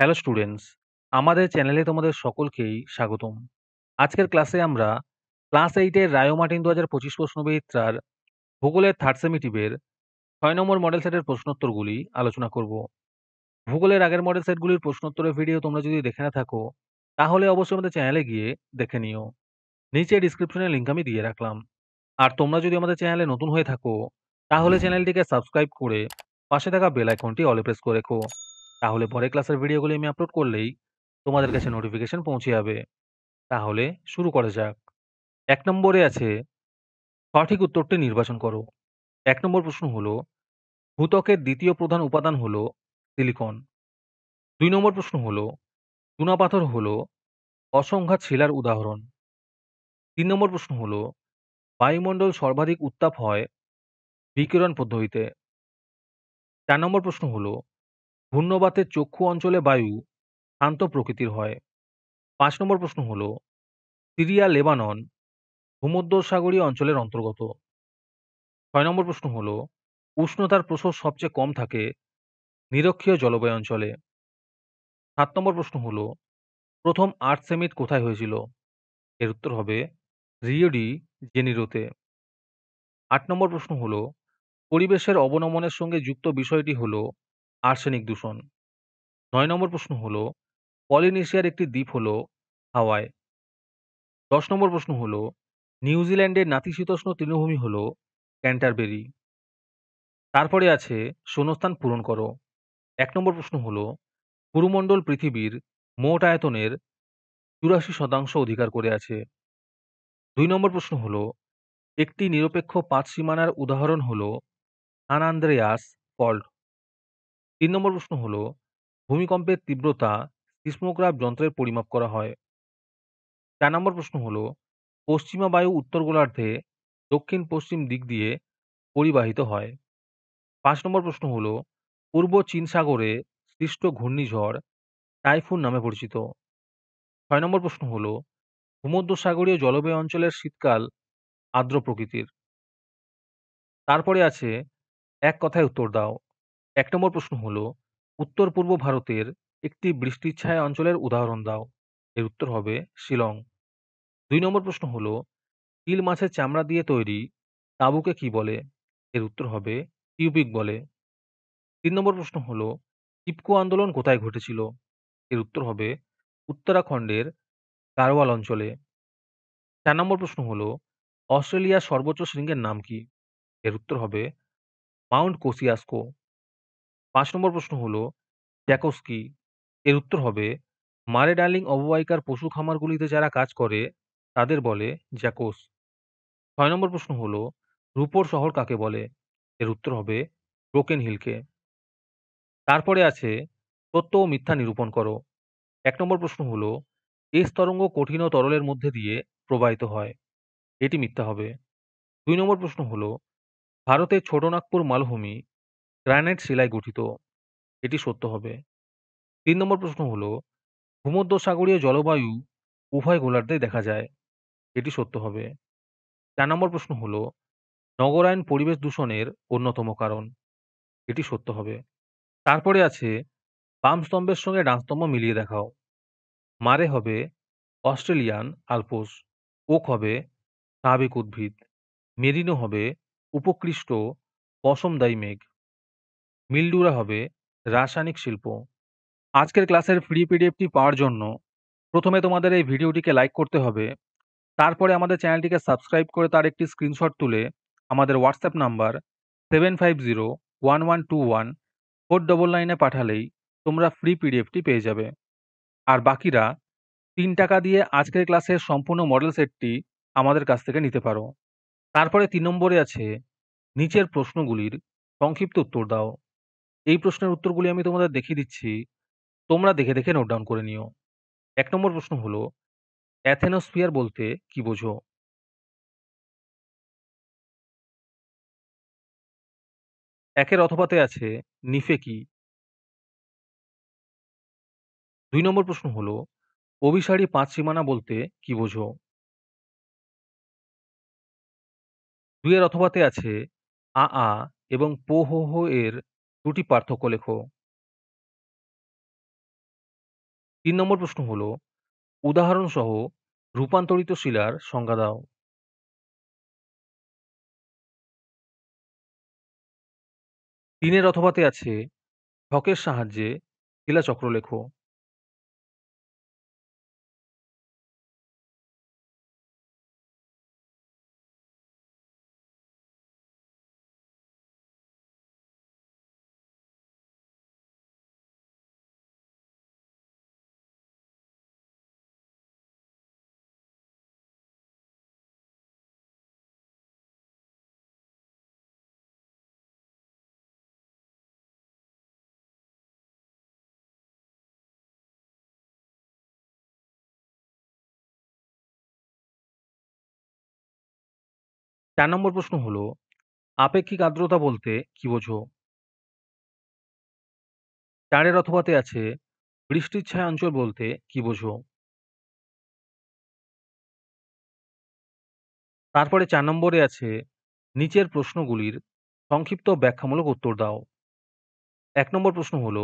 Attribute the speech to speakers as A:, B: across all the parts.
A: Hello students, আমাদের চ্যানেলে তোমাদের সকলকেই স্বাগতম। আজকের ক্লাসে আমরা ক্লাস 8 এর রায়ো মার্টিন ২০২৫ প্রশ্নবিচিত্রার ভূগোলের থার্ড সেমিটিভের ৬ নম্বর মডেল সেটের প্রশ্নোত্তরগুলি আলোচনা করব। ভূগোলের আগের মডেল সেটগুলির প্রশ্নোত্তরের ভিডিও তোমরা যদি দেখে না থাকো, তাহলে অবশ্যই আমাদের চ্যানেলে গিয়ে দেখে নিও। নিচে ডিসক্রিপশনে লিংক আমি দিয়ে রাখলাম। আর তোমরা যদি আমাদের চ্যানেলে নতুন হয়ে থাকো, তাহলে চ্যানেলটিকে সাবস্ক্রাইব করে পাশে থাকা বেল আইকনটি অলে প্রেস করে রেখো। তাহলে পরের ক্লাসের ভিডিওগুলি আমি আপলোড করলেই তোমাদের কাছে নোটিফিকেশন পৌঁছে যাবে। তাহলে শুরু করা যাক। ১ নম্বরে আছে সঠিক উত্তরটি নির্বাচন করো। ১ নম্বর প্রশ্ন হলো, ভূত্বকের দ্বিতীয় প্রধান উপাদান হলো সিলিকন। ২ নম্বর প্রশ্ন হলো, চুনাপাথর হলো অসংঘাত শিলার উদাহরণ। ৩ নম্বর প্রশ্ন হলো, বায়ুমণ্ডল সর্বাধিক উত্তাপ হয় বিকিরণ পদ্ধতিতে। ৪ নম্বর প্রশ্ন হলো, ঘূর্ণবাতের চক্ষু অঞ্চলে বায়ু শান্ত প্রকৃতির হয়। ৫ নম্বর প্রশ্ন হলো, সিরিয়া লেবানন ভূমধ্যসাগরীয় অঞ্চলের অন্তর্গত। ৬ নম্বর প্রশ্ন হলো, উষ্ণতার প্রসর সবচেয়ে কম থাকে নিরক্ষীয় জলবায়ু অঞ্চলে। ৭ নম্বর প্রশ্ন হলো, প্রথম আর্থ সামিট কোথায় হয়েছিল? এর উত্তর হবে রিও ডি জেনিরোতে। ৮ নম্বর প্রশ্ন হলো, পরিবেশের অবনমনের সঙ্গে যুক্ত বিষয়টি হলো আর্সেনিক দূষণ। ৯ নম্বর প্রশ্ন হলো, পলিনেশিয়ার একটি দ্বীপ হলো হাওয়াই। ১০ নম্বর প্রশ্ন হলো, নিউজিল্যান্ডের নাতিশীতোষ্ণ তৃণভূমি হলো ক্যান্টারবেরি। তারপরে আছে শূন্যস্থান পূরণ করো। ১ নম্বর প্রশ্ন হলো, গুরুমণ্ডল পৃথিবীর মোট আয়তনের ৮৪% অধিকার করে আছে। ২ নম্বর প্রশ্ন হলো, একটি নিরপেক্ষ পাত সীমানার উদাহরণ হলো সান আন্দ্রেয়াস ফল্ট। ৩ নম্বর প্রশ্ন হলো, ভূমিকম্পের তীব্রতা সিসমোগ্রাফ যন্ত্রের পরিমাপ করা হয়। ৪ নম্বর প্রশ্ন হলো, পশ্চিমা বায়ু উত্তর গোলার্ধে দক্ষিণ পশ্চিম দিক দিয়ে পরিবাহিত হয়। ৫ নম্বর প্রশ্ন হলো, পূর্ব চীন সাগরে সৃষ্ট ঘূর্ণিঝড় টাইফুন নামে পরিচিত। ৬ নম্বর প্রশ্ন হলো, ভূমধ্যসাগরীয় জলবায়ু অঞ্চলের শীতকাল আর্দ্র প্রকৃতির। তারপরে আছে এক কথায় উত্তর দাও। ১ নম্বর প্রশ্ন হলো, উত্তর পূর্ব ভারতের একটি বৃষ্টিচ্ছায়া অঞ্চলের উদাহরণ দাও। এর উত্তর হবে শিলং। ২ নম্বর প্রশ্ন হলো, চিল মাছের চামড়া দিয়ে তৈরি তাঁবুকে কি বলে? এর উত্তর হবে টিউবিক বলে। ৩ নম্বর প্রশ্ন হলো, চিপকো আন্দোলন কোথায় ঘটেছিল? এর উত্তর হবে উত্তরাখণ্ডের গাড়োয়াল অঞ্চলে। ৪ নম্বর প্রশ্ন হলো, অস্ট্রেলিয়ার সর্বোচ্চ শৃঙ্গের নাম কি? এর উত্তর হবে মাউন্ট কোসিয়াসকো। ৫ নম্বর প্রশ্ন হলো, জ্যাকস কি? এর উত্তর হবে মারে ডার্লিং অববাহিকার পশু খামারগুলিতে যারা কাজ করে তাদের বলে জ্যাকস। ৬ নম্বর প্রশ্ন হলো, রূপোর শহর কাকে বলে? এর উত্তর হবে ব্রোকেন হিলকে। তারপরে আছে সত্য ও মিথ্যা নিরূপণ করো। ১ নম্বর প্রশ্ন হলো, এস তরঙ্গ কঠিন ও তরলের মধ্যে দিয়ে প্রবাহিত হয়। এটি মিথ্যা হবে। ২ নম্বর প্রশ্ন হলো, ভারতের ছোটনাগপুর মালভূমি গ্রানাইট শিলায় গঠিত। এটি সত্য হবে। ৩ নম্বর প্রশ্ন হলো, ভূমধ্যসাগরীয় জলবায়ু উভয় গোলার্ধেই দেখা যায়। এটি সত্য হবে। ৪ নম্বর প্রশ্ন হলো, নগরায়ন পরিবেশ দূষণের অন্যতম কারণ। এটি সত্য হবে। তারপরে আছে বাম স্তম্ভের সঙ্গে ডান স্তম্ভ মিলিয়ে দেখাও। মারে হবে অস্ট্রেলিয়ান আলপোস, ওক হবে স্বাভাবিক উদ্ভিদ, মেরিনো হবে উপকৃষ্ট পশমদায়ী মেঘ, মিলডুরা হবে রাসায়নিক শিল্প। আজকের ক্লাসের ফ্রি পিডিএফটি পাওয়ার জন্য প্রথমে তোমাদের এই ভিডিওটিকে লাইক করতে হবে। তারপরে আমাদের চ্যানেলটিকে সাবস্ক্রাইব করে তার একটি স্ক্রিনশট তুলে আমাদের হোয়াটসঅ্যাপ নাম্বার 7501121499 পাঠালেই তোমরা ফ্রি পিডিএফটি পেয়ে যাবে। আর বাকিরা ৩ টাকা দিয়ে আজকের ক্লাসের সম্পূর্ণ মডেল সেটটি আমাদের কাছ থেকে নিতে পারো। তারপরে ৩ নম্বরে আছে নিচের প্রশ্নগুলির সংক্ষিপ্ত উত্তর দাও। এই প্রশ্নের উত্তরগুলি আমি তোমাদের দেখিয়ে দিচ্ছি। তোমরা দেখে দেখে নোট ডাউন করে নিও। ১ নম্বর প্রশ্ন হলো, অ্যাথেনোস্ফিয়ার বলতে কি বোঝো? একের অথবাতে আছে নিফে কি? ২ নম্বর প্রশ্ন হলো, অভিসারী পাঁচ সীমানা বলতে কি বোঝো? ২ এর অথবাতে আছে আ এবং পো হো হো এর দুটি পার্থক্য লেখো। ৩ নম্বর প্রশ্ন হলো, উদাহরণসহ রূপান্তরিত শিলার সংজ্ঞা দাও। ৩ এর অথবাতে আছে, ছকের সাহায্যে শিলাচক্র লেখো। ৪ নম্বর প্রশ্ন হলো, আপেক্ষিক আর্দ্রতা বলতে কি বোঝো? ৪ এর অথবাতে আছে, বৃষ্টির ছায়া অঞ্চল বলতে কি বোঝো? তারপরে ৪ নম্বরে আছে, নিচের প্রশ্নগুলির সংক্ষিপ্ত ব্যাখ্যামূলক উত্তর দাও। ১ নম্বর প্রশ্ন হলো,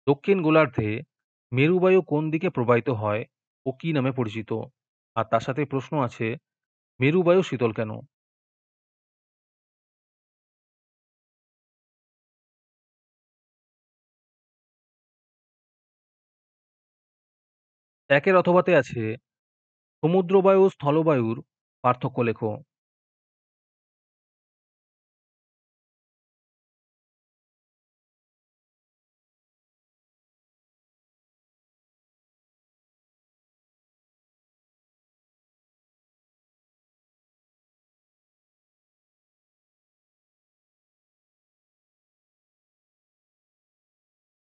A: দক্ষিণ গোলার্ধে মেরুবায়ু কোন দিকে প্রবাহিত হয় ও কি নামে পরিচিত? আর তার সাথে প্রশ্ন আছে, মেরুবায়ু শীতল কেন? একের অথবাতে আছে, সমুদ্রবায়ু ও স্থলবায়ুর পার্থক্য লেখো।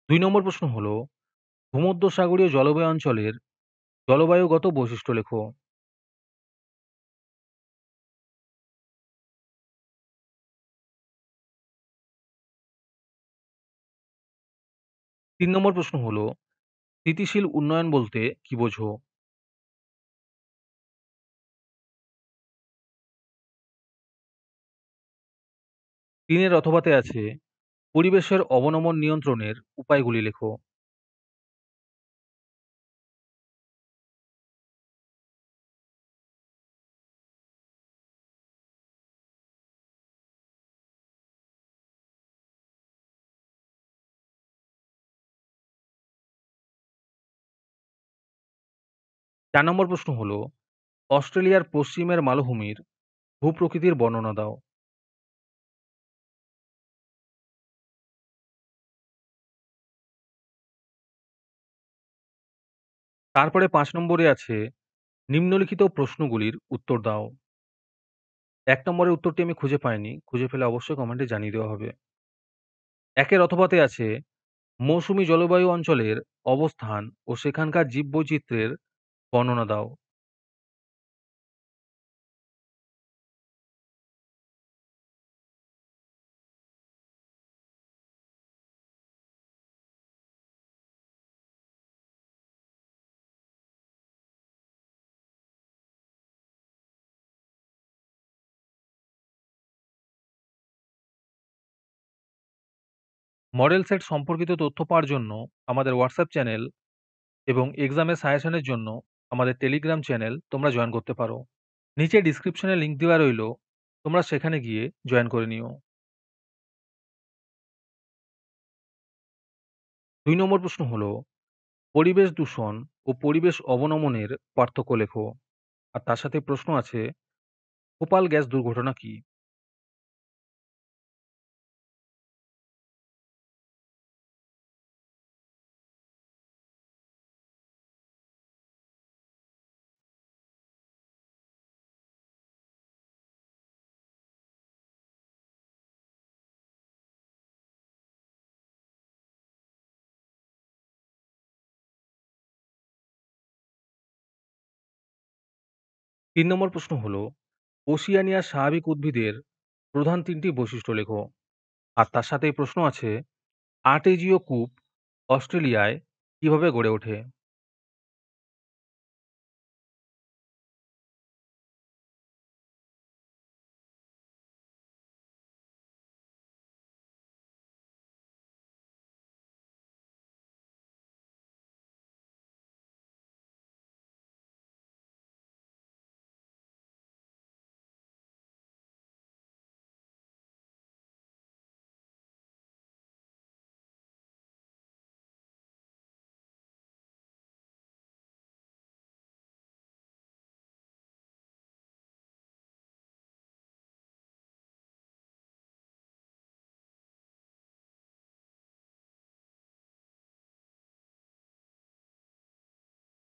A: ২ নম্বর প্রশ্ন হলো, ভূমধ্যসাগরীয় জলবায়ু অঞ্চলের জলবায়ুগত বৈশিষ্ট্য লেখো। ৩ নম্বর প্রশ্ন হলো, স্থিতিশীল উন্নয়ন বলতে কি বোঝো? ৩ এর অথবাতে আছে, পরিবেশের অবনমন নিয়ন্ত্রণের উপায়গুলি লেখো। ৪ নম্বর প্রশ্ন হলো, অস্ট্রেলিয়ার পশ্চিমের মালভূমির ভূপ্রকৃতির বর্ণনা দাও। তারপরে ৫ নম্বরে আছে, নিম্নলিখিত প্রশ্নগুলির উত্তর দাও। ১ নম্বরের উত্তরটি আমি খুঁজে পাইনি। খুঁজে পেলে অবশ্যই কমেন্টে জানিয়ে দেওয়া হবে। একের অথবাতে আছে, মৌসুমী জলবায়ু অঞ্চলের অবস্থান ও সেখানকার জীববৈচিত্র্যের বর্ণনা দাও। 'মডেল সেট' সম্পর্কিত তথ্য পাওয়ার জন্য আমাদের হোয়াটসঅ্যাপ চ্যানেল এবং এক্সামের সাজেশনের জন্য আমাদের টেলিগ্রাম চ্যানেল তোমরা জয়েন করতে পারো। নিচে ডেসক্রিপশনে লিংক দেওয়া রইলো। তোমরা সেখানে গিয়ে জয়েন করে নিও। ২ নম্বর প্রশ্ন হলো, পরিবেশ দূষণ ও পরিবেশ অবনমনের পার্থক্য লেখো। আর তার সাথে প্রশ্ন আছে, ভোপাল গ্যাস দুর্ঘটনা কি? তিন নম্বর প্রশ্ন হলো, ওশিয়ানিয়ার স্বাভাবিক উদ্ভিদের প্রধান ৩টি বৈশিষ্ট্য লেখো। আর তার সাথেই প্রশ্ন আছে, আর্টেজীয় কূপ অস্ট্রেলিয়ায় কিভাবে গড়ে ওঠে?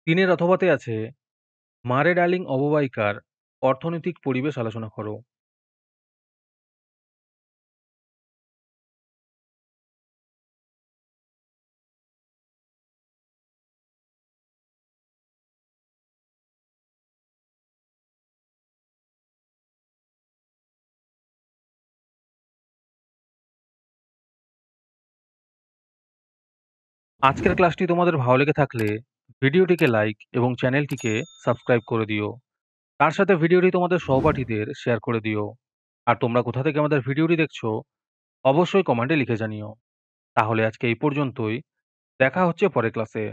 A: ৩ এর অথবাতে আছে মারে ডার্লিং অববাহিকার অর্থনৈতিক পরিবেশ আলোচনা করো। আজকের ক্লাসটি তোমাদের ভালো লেগে থাকলে ভিডিওটিকে লাইক এবং চ্যানেলটিকে সাবস্ক্রাইব করে দিও। তার সাথে ভিডিওটি তোমাদের সহপাঠীদের শেয়ার করে দিও। আর তোমরা কোথা থেকে আমাদের ভিডিওটি দেখছো অবশ্যই কমেন্টে লিখে জানিও। তাহলে আজকে এই পর্যন্তই। দেখা হচ্ছে পরের ক্লাসে।